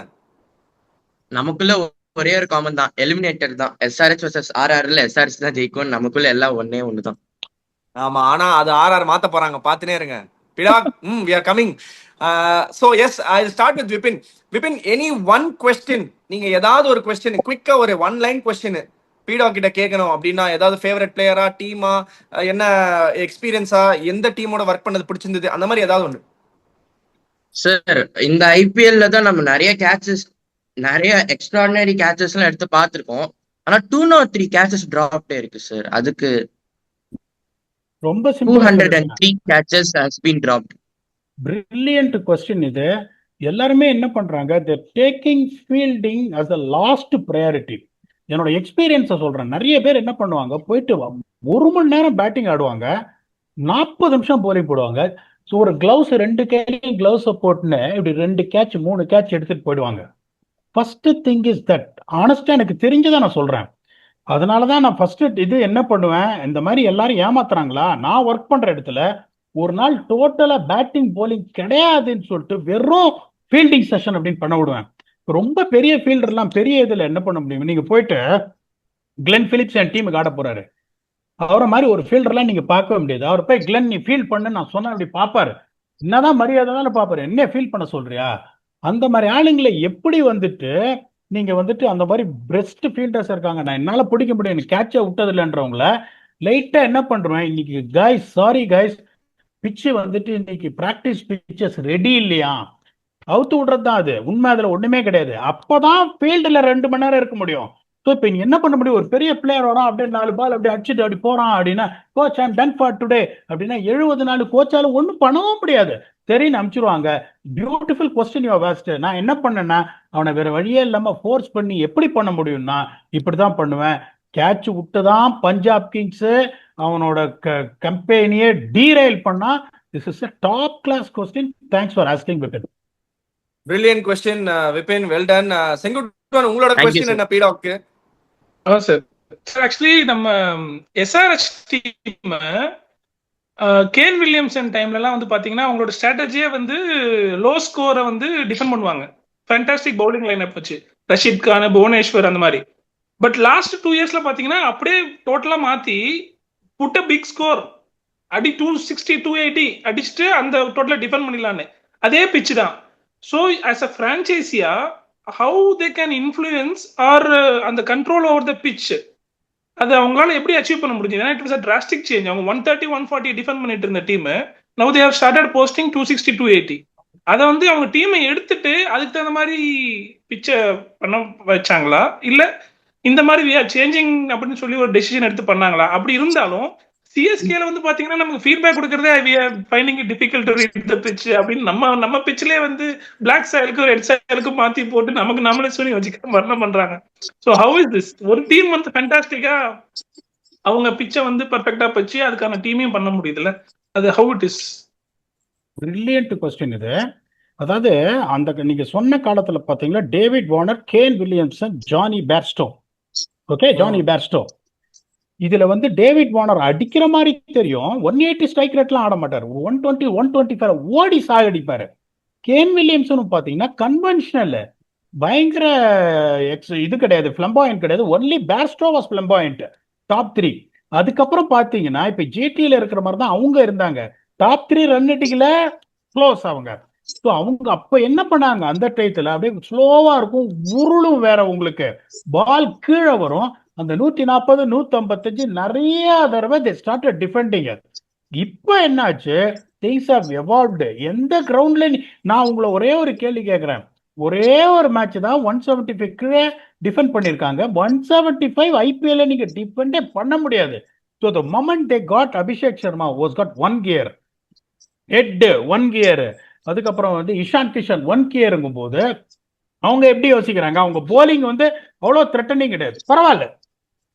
நமக்குள்ள ஒரே ஒரு காமெண்ட் தான், எலிமினேட்டர் தான். எஸ்ஆர்ஹெச் வர்சஸ் ஆர்ஆர்ல எஸ்ஆர்ஹெச் தான் ஜெயிக்கும். நமக்குள்ள எல்லாம் ஒண்ணு தான். ஆமா, ஆனா அது ஆர்ஆர் மாத்த போறாங்க, பாத்துனே இருங்க. Fidaa, we are coming. So yes, I'll start with Vipin. Vipin, any one question, நீங்க ஏதாவது ஒரு question குயிக்கா ஒரு 1 line question பீடா கிட்ட கேட்கணும் அப்படின்னா, ஏதாவது ஃபேவரட் பிளேயரா, டீமா, என்ன எக்ஸ்பீரியன்ஸா, எந்த டீமோட ஒர்க் பண்ணது பிடிச்சிருந்தது, அந்த மாதிரி ஏதாவது ஒன்று. சார், இந்த ஐபிஎல்ல தான் நம்ம நிறைய எக்ஸ்ட்ராடினரி கேச்சஸ் எல்லாம் எடுத்து பார்த்திருக்கோம். ஆனா 203 கேச்சஸ் டிராப்டே இருக்கு சார். அதுக்கு ரொம்ப 203 catches has been dropped. Brilliant question இது. எல்லாருமே என்ன பண்றாங்க, they're taking fielding as a last priority. என்னோட எக்ஸ்பீரியன்ஸை சொல்றேன். நிறைய பேர் என்ன பண்ணுவாங்க, போயிட்டு 1 மணி நேரம் பேட்டிங் ஆடுவாங்க, 40 நிமிஷம் போலிங் போடுவாங்க. ஸோ ஒரு கிளவுஸ் 2 கையிலையும் கிளவுஸை போட்டுன்னு இப்படி 2 கேட்ச் 3 கேட்ச் எடுத்துட்டு போயிடுவாங்க. ஃபர்ஸ்ட் திங் இஸ் தட், ஆனஸ்டா எனக்கு தெரிஞ்சதான் நான் சொல்றேன். அதனாலதான் நான் ஃபர்ஸ்ட் இது என்ன பண்ணுவேன், இந்த மாதிரி எல்லாரும் ஏமாத்துறாங்களா, நான் ஒர்க் பண்ற இடத்துல ஒரு நாள் டோட்டலா பேட்டிங் போலிங் கிடையாதுன்னு சொல்லிட்டு வெறும் ஃபீல்டிங் செஷன் அப்படின்னு பண்ண விடுவேன். ரொம்ப பெரிய ஃபீல்டர்லாம் பெரிய இதுல என்ன பண்ண முடியும், நீங்க போயிட்டு கிளென் பிலிப்ஸ் என் டீமுக்கு ஆட போறாரு, அவரை மாதிரி ஒரு ஃபீல்டர்லாம் நீங்க பார்க்கவே முடியாது. அவர் போய் கிளென் நீ ஃபீல் பண்ணு நான் சொன்ன அப்படி பாப்பாரு, என்னதான் மரியாதை தானே பாப்பாரு, என்ன ஃபீல் பண்ண சொல்றியா. அந்த மாதிரி ஆளுங்களை எப்படி வந்துட்டு நீங்க வந்துட்டு அந்த மாதிரி பெஸ்ட் ஃபீல்டர்ஸ் இருக்காங்க, நான் என்னால பிடிக்க முடியும், கேட்ச விட்டது இல்லைன்றவங்கள லைட்டா என்ன பண்றேன் இன்னைக்கு, கைஸ் சாரி கைஸ் பிச்சு வந்துட்டு இன்னைக்கு பிராக்டிஸ் பிச்சஸ் ரெடி இல்லையா, அவுத்து விடுறது தான் அது உண்மை. அதுல ஒண்ணுமே கிடையாது. அப்பதான் ஃபீல்டுல 2 மணி நேரம் இருக்க முடியும். ஸோ இப்போ நீ என்ன பண்ண முடியும், ஒரு பெரிய பிளேயர் வரான் அப்படியே 4 பால் அப்படியே அடிச்சுட்டு அப்படி போறான் அப்படின்னா coach I'm done for today அப்படின்னா 70 நாள் கோச்சாலும் ஒன்றும் பண்ணவும் முடியாது, சரின்னு அனுப்பிச்சிருவாங்க. Beautiful question you asked. நான் என்ன பண்ணேன்னா அவனை வேற வழியே இல்லாம ஃபோர்ஸ் பண்ணி எப்படி பண்ண முடியும்னா இப்படிதான் பண்ணுவேன். கேட்ச் விட்டுதான் பஞ்சாப் கிங்ஸ் அவனோட கம்பெனியை டீரைல் பண்ணா. This is a top class question. Thanks for asking Vipin. Brilliant question Vipin, well done. Senguttuvan, உங்களோட Thank you, கொஸ்டின் sir. என்ன பீடாக்கு? சார் ஆக்சுவலி நம்ம எஸ்ஆர்எச் டீம் கேன் வில்லியம்சன் டைம்லலாம் வந்து பாத்தீங்கன்னா அவங்களோட ஸ்ட்ராட்டஜியே வந்து லோ ஸ்கோரை வந்து டிஃபெண்ட் பண்ணுவாங்க. ஃபேண்டாஸ்டிக் பவுலிங் லைன் அப் வச்சு ரஷீத் கான், புவனேஸ்வர் அந்த மாதிரி. பட் லாஸ்ட் 2 இயர்ஸ்ல பாத்தீங்கன்னா அப்படியே டோட்டலா மாத்தி புட் அ பிக் ஸ்கோர் அடி 260 280 அடிச்சுட்டு அந்த டோட்டலா டிஃபெண்ட் பண்ணிடலான்னு அதே பிச்சு தான். ஸோ ஆஸ் அ ஃப்ரான்ச்சைசியா how they can influence or அந்த கண்ட்ரோல் ஓவர் த பிச் அது அவங்களால எப்படி அச்சீவ் பண்ண முடிஞ்சது? ஏன்னா it was a drastic change. அவங்க 130 140 டிஃபெண்ட் பண்ணிட்டு இருந்த team now they have started posting 260 280. அதை வந்து அவங்க டீமை எடுத்துட்டு அதுக்கு தகுந்த மாதிரி பிச்சை பண்ண வச்சாங்களா, இல்ல இந்த மாதிரி வி ஆர் சேஞ்சிங் அப்படின்னு சொல்லி ஒரு டெசிஷன் எடுத்து பண்ணாங்களா? அப்படி இருந்தாலும் சிஎஸ்கேல வந்து பாத்தீங்கன்னா நமக்கு ஃபீட்பேக் கொடுக்கறதே we are finding it difficult to read the pitch அப்படின்னு நம்ம பிட்ச்லயே வந்து பிளாக் சாயலுக்கு ரெட் சாயலுக்கு மாத்தி போட்டு நமக்கு நம்மளே சொல்லி வச்சுக்க மரணம் பண்றாங்க. So how is this? ஒரு டீம் வந்து ஃபேண்டாஸ்டிக்கா அவங்க பிச்சை வந்து பர்ஃபெக்டா வச்சு அதுக்கான டீமையும் பண்ண முடியுதுல்ல, அது how it is? Brilliant question இது. அதாவது அந்த நீங்க சொன்ன காலத்துல பாத்தீங்களா, David Warner, Kane Williamson, Jonny Bairstow. Okay, Jonny Bairstow. இதுல வந்து டேவிட் வார்னர் அடிக்கிற மாதிரி தெரியும், 180 ஸ்ட்ரைக் ரேட்லாம் ஆட மாட்டார், 120 125 ஓடி சாகடிப்பாரு. கேன் வில்லியம்சனும் பாத்தீங்கன்னா கன்வென்ஷனல் பயங்கர இது கிடையாது, பிளம்பாயிண்ட் கிடையாது. Only Bairstow was flamboyant, top 3. அதுக்கப்புறம் பாத்தீங்கன்னா இப்ப ஜேடியில இருக்கிற மாதிரி தான் அவங்க இருந்தாங்க, டாப் 3 ரன் அடிக்கல, க்ளோஸ் அவங்க. ஸோ அவங்க அப்ப என்ன பண்ணாங்க, அந்த டயத்துல அப்படியே ஸ்லோவா இருக்கும், உருளும் வேற, உங்களுக்கு பால் கீழே வரும். அந்த 140 155 நிறைய தடவை they started defending it. இப்ப என்னாச்சு, things have evolved. எந்த கிரவுண்ட்ல நான் உங்களை ஒரே ஒரு கேள்வி கேட்கிறேன், ஒரே ஒரு மேட்ச் தான் 175 கீழே டிஃபெண்ட் பண்ணிருக்காங்க, 175 ஐபிஎல் நீங்க டிஃபெண்டே பண்ண முடியாது. So the moment they got Abhishek Sharma was got 1 gear, head 1 gear, அதுக்கப்புறம் வந்து இஷான் கிஷன் 1 gearங்கும் போது அவங்க எப்படி யோசிக்கிறாங்க, அவங்க போலிங் வந்து அவ்வளோ த்ரெட்டனிங் கிடையாது, பரவாயில்ல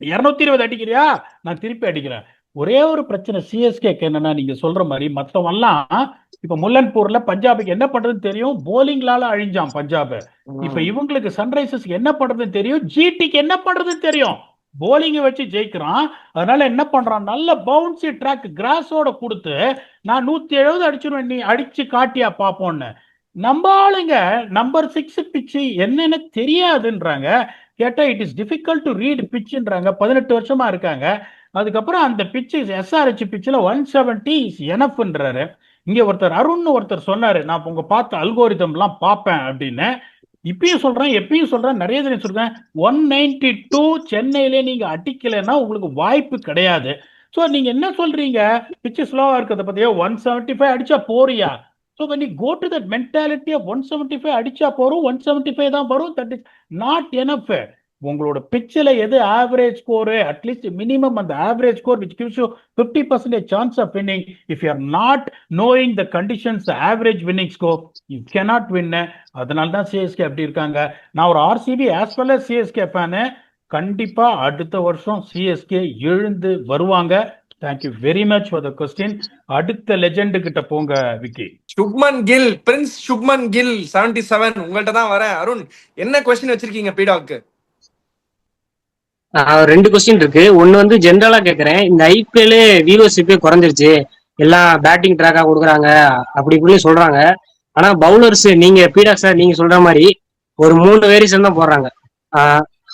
220 அடிக்கிறியா நான் திருப்பி அடிக்கிறேன். ஒரே ஒரு பிரச்சனை சிஎஸ்கேக்கு என்னன்னா, நீங்க சொல்ற மாதிரி மத்தவெல்லாம் இப்ப முல்லன்பூர்ல பஞ்சாபுக்கு என்ன பண்றதுன்னு தெரியும், போலிங்லால அழிஞ்சான் பஞ்சாப். இப்ப இவங்களுக்கு சன்ரைசர்ஸ்க்கு என்ன பண்றதுன்னு தெரியும், ஜிடிக்கு என்ன பண்றதுன்னு தெரியும், போலிங்கை வச்சு ஜெயிக்கிறான். அதனால என்ன பண்றான், நல்ல பவுன்சி ட்ராக் கிராஸோட கொடுத்து நான் 170 அடிச்சிருவேன், நீ அடிச்சு காட்டியா பாப்போன்னு. நம்ம ஆளுங்க நம்பர் 6 பிச்சு என்னன்னு தெரியாதுன்றாங்க. கேட்டா it is difficult to read பிச்சுன்றாங்க, 18 வருஷமா இருக்காங்க. அதுக்கப்புறம் அந்த பிச்சு எஸ்ஆர்ஹெச் பிச்சில் 170 இஸ் எனஃப்ன்றாரு. இங்க ஒருத்தர் அருண் ஒருத்தர் சொன்னாரு, நான் உங்க பார்த்த அல்கோரிதம்லாம் பார்ப்பேன் அப்படின்னு. இப்பயும் சொல்றேன், எப்பயும் சொல்றேன், நிறைய தடவை சொல்றேன், 192 சென்னையிலே நீங்க அடிக்கலைன்னா உங்களுக்கு வாய்ப்பு கிடையாது. ஸோ நீங்க என்ன சொல்றீங்க, பிச்சு ஸ்லோவா இருக்கிறத பத்தியோ 175 அடிச்சா போறியா? So when you go to that mentality of 175 அடிச்சா போறோம், 175 தான் வரும், that is not enough. உங்களோட பிச்சில் எது ஆவரேஜ் ஸ்கோர், அட்லீஸ்ட் மினிமம் அந்த average score which gives you 50% chance of winning. If you are not knowing the conditions, the average winning score, you cannot win. அதனால தான் சிஎஸ்கே அப்படி இருக்காங்க. நான் ஒரு RCB as well as CSK fan, கண்டிப்பா அடுத்த வருஷம் சிஎஸ்கே எழுந்து வருவாங்க. Thank you very much for the question. அடுத்த லெஜெண்ட் கிட்ட போங்க விக்கி. சுப்மன் கில், பிரின்ஸ் சுப்மன் கில் 77, உங்கள்ட்ட தான் வரேன். அருண், என்ன கொஸ்டின் வச்சிருக்கீங்க பீடாக்கு? 2 கொஸ்டின் இருக்கு. ஒன்னு வந்து ஜென்ரலா கேக்குறேன், இந்த ஐபிஎல் வியூவர்ஷிப்பே குறைஞ்சிருச்சு, எல்லாம் பேட்டிங் ட்ராக்கா கொடுக்குறாங்க அப்படி இப்படின்னு சொல்றாங்க. ஆனா பவுலர்ஸ் நீங்க பீடாக் சார் நீங்க சொல்ற மாதிரி ஒரு 3 வேரியேஷன் தான் போடுறாங்க,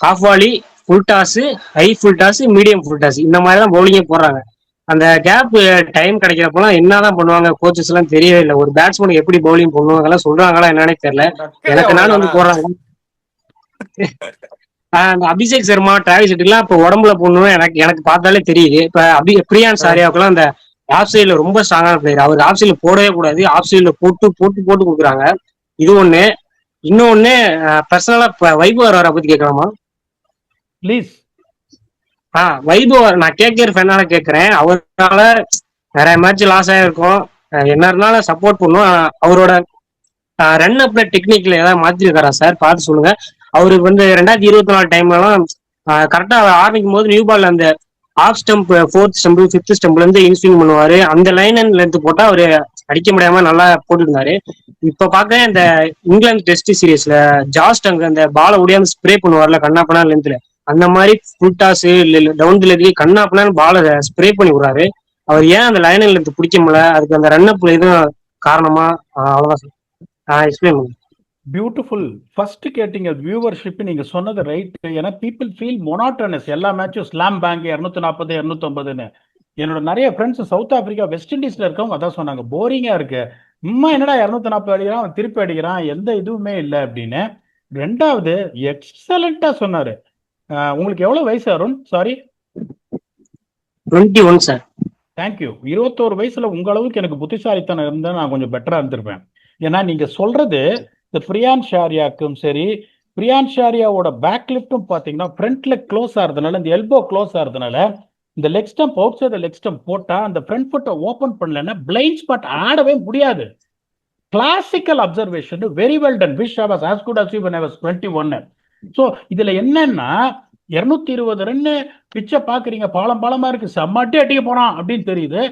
half volley, full toss, high full toss, medium full toss, இந்த மாதிரி தான் பவுலிங்கே போடுறாங்க. அந்த கேப் டைம் கிடைக்கிறப்பெல்லாம் என்னதான் பண்ணுவாங்க கோச்சஸ் எல்லாம் தெரியவே இல்லை. ஒரு பேட்ஸ்மேனுக்கு எப்படி பவுலிங் பண்ணுவாங்க சொல்றாங்களா என்னன்னே தெரியல. எனக்கு நான் வந்து போடுறாங்க. அந்த அபிஷேக் சர்மா, டிராவிஸ் ஹெட்லாம் இப்ப உடம்புல போடணும், எனக்கு பார்த்தாலே தெரியுது. இப்ப பிரியான் சாரியாவுக்குலாம் அந்த ஆஃப் சைட்ல ரொம்ப ஸ்ட்ராங்கான பிளேயர். அவர் ஆஃப் சைட்ல போடவே கூடாது, ஆஃப் சைட்ல போட்டு போட்டு போட்டு கொடுக்குறாங்க. இது ஒண்ணு. இன்னொன்னு பர்சனலா வைபவ் அவரை பத்தி கேட்கலாமா? ப்ளீஸ். வைபவ் நான் கேட்கிற ஃபேனால கேட்கறேன். அவரால நிறைய மேட்ச் லாஸ் ஆயிருக்கும், என்ன இருந்தாலும் சப்போர்ட் பண்ணும். அவரோட ரன் அப்ல டெக்னிக்ல ஏதாவது மாத்திருக்காரா சார்? பார்த்து சொல்லுங்க. அவருக்கு வந்து 2024 டைம்லாம் கரெக்டா ஆரம்பிக்கும் போது நியூ பால் அந்த of stump, 4th stump, 5th ஸ்டம்ப்ல இருந்து இன்ஸ்விங் பண்ணுவாரு. அந்த லைன் அண்ட் லென்த் போட்டா அவரு அடிக்க முடியாம நல்லா போட்டுருந்தாரு. இப்ப பாக்க இந்த இங்கிலாந்து டெஸ்ட் சீரீஸ்ல ஜாஸ்ட் அங்க அந்த பாலை ஒடியாந்து ஸ்ப்ரே பண்ணுவார்ல கண்ணாப்பனா லென்த்ல, அந்த மாதிரி ஃபுல் டாஸ் டவுன் லென்த்லயே கண்ணாப்பனான்னு பாலை ஸ்ப்ரே பண்ணி விடுறாரு. அவர் ஏன் அந்த லைன் அண்ட் லென்த் பிடிக்க முடியல? அதுக்கு அந்த ரன் அப் எதுவும் காரணமா? அவ்வளவுதான் சார். எக்ஸ்பிளைன் பண்ணுங்க. பியூட்டிஃபுல். ஃபர்ஸ்ட் கேட்டீங்க வியூவர்ஷிப், நீங்க சொன்னது ரைட். ஏன்னா பீப்புள் ஃபீல் மொனாட்டனஸ். எல்லா மேட்சும் ஸ்லாம் பேங்க் 240 250ன்னு. என்னோட நிறைய ஃப்ரெண்ட்ஸ் சவுத் ஆப்பிரிக்கா, வெஸ்ட் இண்டீஸ்ல இருக்கவங்க அதான் சொன்னாங்க, போரிங்கா இருக்கு, இம்மா என்னடா 240 அடிக்கிறான், அவன் திருப்பி அடிக்கிறான், எந்த இதுவுமே இல்லை அப்படின்னு. ரெண்டாவது எக்ஸலண்டா சொன்னாரு. உங்களுக்கு எவ்வளவு வயசு அருண்? Sorry, 21 sir. தேங்க்யூ. 21 வயசுல உங்க அளவுக்கு எனக்கு புத்திசாலித்தனம் இருந்தா நான் கொஞ்சம் பெட்டரா இருந்திருப்பேன். ஏன்னா நீங்க சொல்றது இந்த பிரியான் ஷாரியாக்கும் சரி, பிரியான் ஷாரியாவோட பேக் லிஃப்டும் பாத்தீங்கன்னா ஃப்ரண்ட் லெக் க்ளோஸ் ஆகிறதுனால, இந்த எல்போ க்ளோஸ் ஆகிறதுனால, இந்த leg stump out side leg stump போட்டா அந்த ஃப்ரண்ட் ஃபுட்டை ஓபன் பண்ணலன்னா பிளைண்ட் ஸ்பாட் ஆடவே முடியாது. Classical observation, very well ton. Wish I was as good as you when I was 21. So இதுல என்னன்னா 220 ரன்னு பிச்சை பாக்குறீங்க, பாலம் பாலமா இருக்கு, செம்மாட்டி அடிக்க போறான் அப்படின்னு தெரியுது.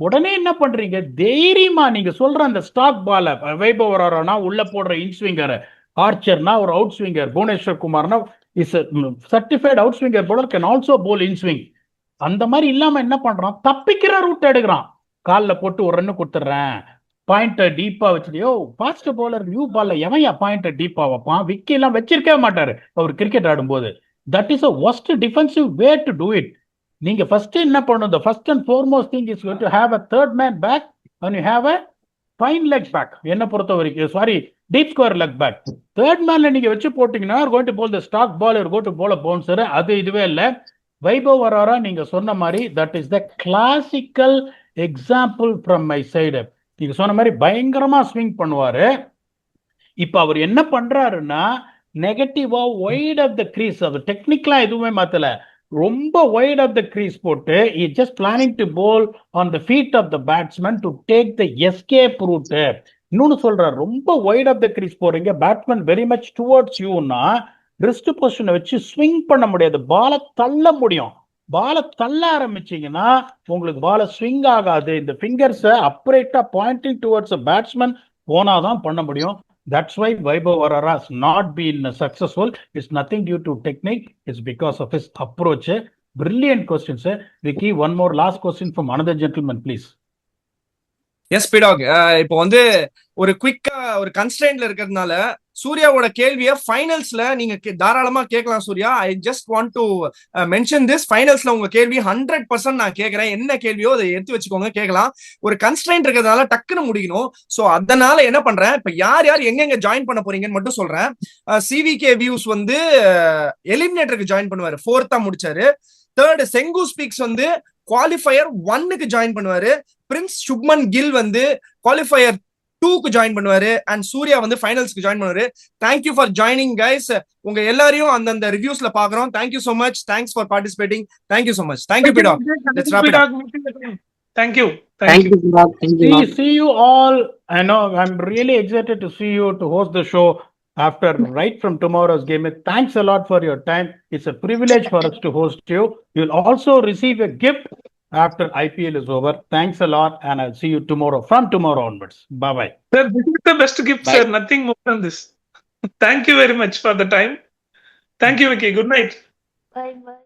உடனே என்ன பண்றீங்க, தைரியமா நீங்க சொல்ற அந்த ஸ்டாக் பால வைபவ் வரானா உள்ள போடுற இன்ஸ்விங்கர், ஆர்ச்சர்னா ஒரு அவுட் ஸ்விங்கர், புவனேஸ்வர் குமார்னா is certified out swinger bowler, can also bowl inswing. அந்த மாதிரி இல்லாம என்ன பண்றான், தப்பிக்கிற ரூட் எடுக்கிறான். காலில் போட்டு ஒரு ரன்னு கொடுத்துட்றேன், பாயிண்ட டீப்பா வச்சுட்டியோ. ஃபாஸ்ட் போலர் நியூ பால்ல எவன் பாயிண்ட டீப்பா வைப்பான்? விக்கி எல்லாம் வச்சிருக்கவே மாட்டாரு அவர் கிரிக்கெட் ஆடும்போது. That is a worst defensive way to do it. நீங்க ஃபர்ஸ்ட் என்ன பண்ணணும், the first and foremost thing is going to have a third man back and you have a fine leg back. என்ன பொறுத்த வரைக்கும் sorry, deep square leg back. third manல நீங்க வச்சு போட்டீங்கன்னா you're going to bowl the stock ball, you're going to bowl a bouncer. அது இதுவே இல்ல. வைபவ் வராரா நீங்க சொன்ன மாதிரி that is the classical example from my side. நீங்க சொன்ன மாதிரி பயங்கரமா ஸ்விங் பண்ணுவாரு. இப்ப அவர் என்ன பண்றாருன்னா நெகட்டிவா வைட் ஆஃப் த கிரீஸ், அது டெக்னிக்கலா எதுவுமே மாத்தல, ரொம்ப வைட் ஆஃப் த கிரீஸ் போட்டு is just planning to bowl on the feet of the batsman to take the escape route. இன்னொன்னு சொல்றாரு, ரொம்ப வைட் ஆஃப் த கிரீஸ் போறீங்க, பேட்ஸ்மேன் வெரி மச் டுவர்ட்ஸ் யூன்னா ரிஸ்ட் பொசிஷனை வச்சு ஸ்விங் பண்ண முடியாது, பாலை தள்ள முடியும். பாலை தள்ள ஆரம்பிச்சீங்கன்னா உங்களுக்கு பாலை ஸ்விங் ஆகாது. இந்த ஃபிங்கர்ஸை அப்ரைட்டா பாயிண்டிங் டுவர்ட்ஸ் பேட்ஸ்மேன் போனாதான் பண்ண முடியும். That's why Vaibhav Arora has not been successful. It's nothing due to technique. It's because of his approach. Brilliant question, sir. Vicky, one more last question from another gentleman, please. Yes பிடாக், இப்போ வந்து ஒரு குவிக்கா ஒரு கன்ஸ்ட்ரெயின்ட்ல இருக்கிறதுனால சூர்யாவோட கேள்வியை ஃபைனல்ஸ்ல நீங்க தாராளமா கேட்கலாம் Surya. I just want to mention this, ஃபைனல்ஸ்ல உங்க கேள்வி 100% நான் கேட்கறேன். என்ன கேள்வியோ அதை எடுத்து வச்சுக்கோங்க, கேட்கலாம். ஒரு கன்ஸ்ட்ரெயின்ட் இருக்கிறதுனால டக்குன்னு முடிக்கணும். ஸோ அதனால என்ன பண்றேன், இப்ப யார் யார் எங்கெங்க ஜாயின் பண்ண போறீங்கன்னு மட்டும் சொல்றேன். சிவிகே வியூஸ் வந்து எலிமினேட்டருக்கு ஜாயின் பண்ணுவாரு, 4th முடிச்சாரு. 3rd செங்கு ஸ்பீக்ஸ் வந்து குவாலிஃபயர் 1க்கு ஜாயின் பண்ணுவாரு. பிரின்ஸ் சுப்மன் கில் வந்து குவாலிஃபயர் 2க்கு ஜாயின் பண்ணுவாரு. அண்ட் சூர்யா வந்து ஃபைனல்ஸ்க்கு ஜாயின் பண்ணுவாரு. Thank you for joining guys. உங்க எல்லாரையும் அந்தந்த ரிவ்யூஸ்ல பாக்குறோம். Thank you so much. Thanks for participating. Thank you so much. Thank you பிடாக். Let's wrap it up. Thank you. See you all. I know I'm really excited to see you to host the show after right from tomorrow's game. Thanks a lot for your time. It's a privilege for us to host you. You'll also receive a gift after IPL is over. Thanks a lot, and I'll see you tomorrow, from tomorrow onwards. Bye bye. Sir, this is the best gift, sir. Nothing more than this. Thank you very much for the time. Thank you, Vicky. Good night. Bye bye.